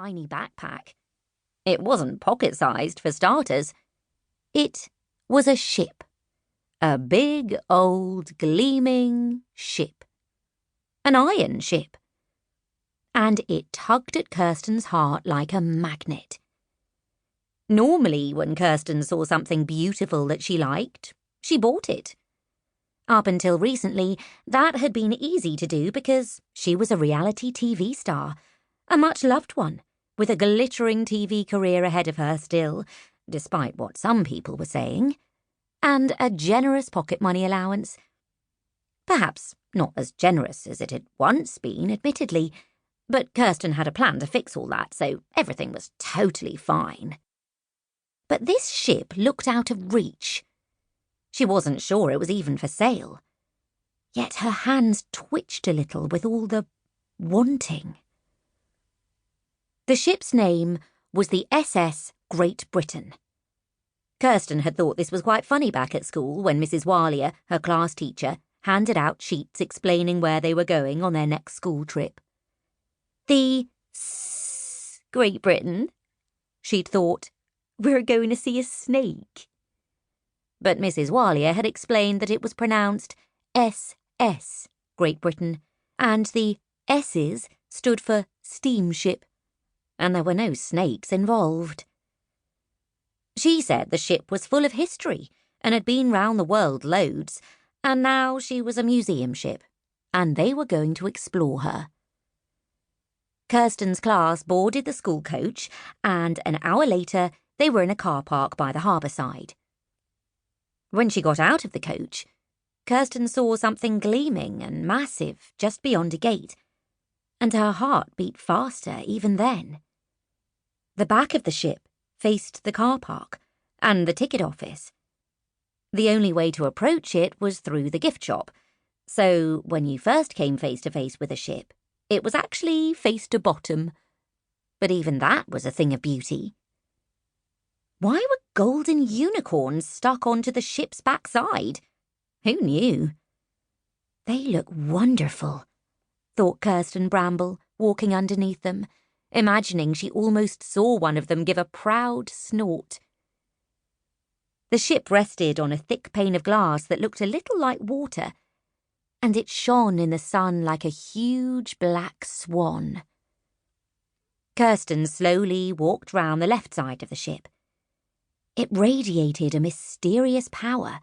tiny backpack. It wasn't pocket-sized, for starters. It was a ship. A big, old, gleaming ship. An iron ship. And it tugged at Kirsten's heart like a magnet. Normally, when Kirsten saw something beautiful that she liked, she bought it. Up until recently, that had been easy to do because she was a reality TV star, a much-loved one, with a glittering TV career ahead of her still, despite what some people were saying, and a generous pocket money allowance. Perhaps not as generous as it had once been, admittedly, but Kirsten had a plan to fix all that, so everything was totally fine. But this ship looked out of reach. She wasn't sure it was even for sale. Yet her hands twitched a little with all the wanting. The ship's name was the SS Great Britain. Kirsten had thought this was quite funny back at school when Mrs. Luckilyor, her class teacher, handed out sheets explaining where they were going on their next school trip. The Great Britain, she'd thought. We're going to see a snake. But Mrs. Luckilyor had explained that it was pronounced SS Great Britain, and the S's stood for steamship, and there were no snakes involved. She said the ship was full of history and had been round the world loads, and now she was a museum ship, and they were going to explore her. Kirsten's class boarded the school coach, and an hour later they were in a car park by the harbour side. When she got out of the coach, Kirsten saw something gleaming and massive just beyond a gate, and her heart beat faster even then. The back of the ship faced the car park and the ticket office. The only way to approach it was through the gift shop, so when you first came face to face with a ship, it was actually face to bottom. But even that was a thing of beauty. Why were golden unicorns stuck onto the ship's backside? Who knew? They look wonderful, thought Kirsten Bramble, walking underneath them, imagining she almost saw one of them give a proud snort. The ship rested on a thick pane of glass that looked a little like water, and it shone in the sun like a huge black swan. Kirsten slowly walked round the left side of the ship. It radiated a mysterious power.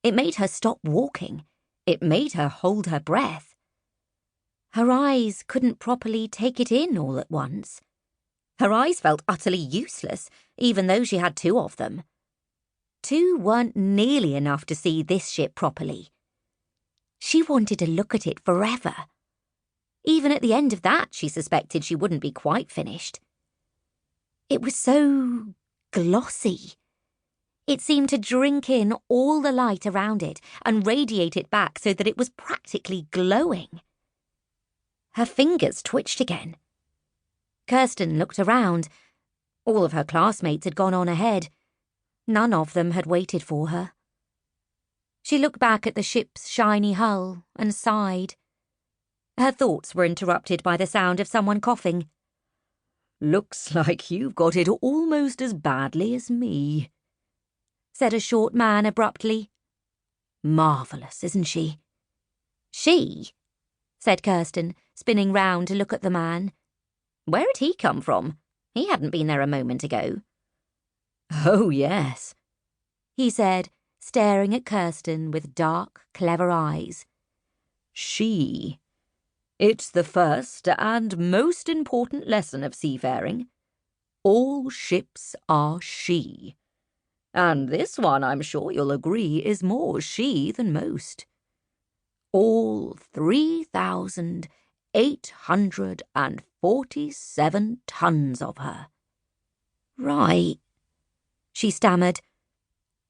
It made her stop walking. It made her hold her breath. Her eyes couldn't properly take it in all at once. Her eyes felt utterly useless, even though she had two of them. Two weren't nearly enough to see this ship properly. She wanted to look at it forever. Even at the end of that, she suspected she wouldn't be quite finished. It was so glossy. It seemed to drink in all the light around it and radiate it back so that it was practically glowing. Her fingers twitched again. Kirsten looked around. All of her classmates had gone on ahead. None of them had waited for her. She looked back at the ship's shiny hull and sighed. Her thoughts were interrupted by the sound of someone coughing. "Looks like you've got it almost as badly as me," said a short man abruptly. "Marvellous, isn't she?" "She?" said Kirsten, spinning round to look at the man. Where had he come from? He hadn't been there a moment ago. "Oh, yes," he said, staring at Kirsten with dark, clever eyes. "She. It's the first and most important lesson of seafaring. All ships are she. And this one, I'm sure you'll agree, is more she than most. All 3,847 tons of her." "Right," she stammered.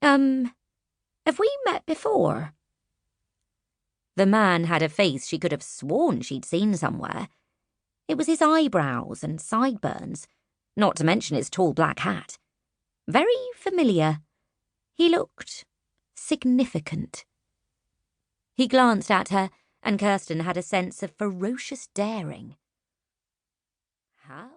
Have we met before?" The man had a face she could have sworn she'd seen somewhere. It was his eyebrows and sideburns, not to mention his tall black hat. Very familiar. He looked significant. He glanced at her, and Kirsten had a sense of ferocious daring. "How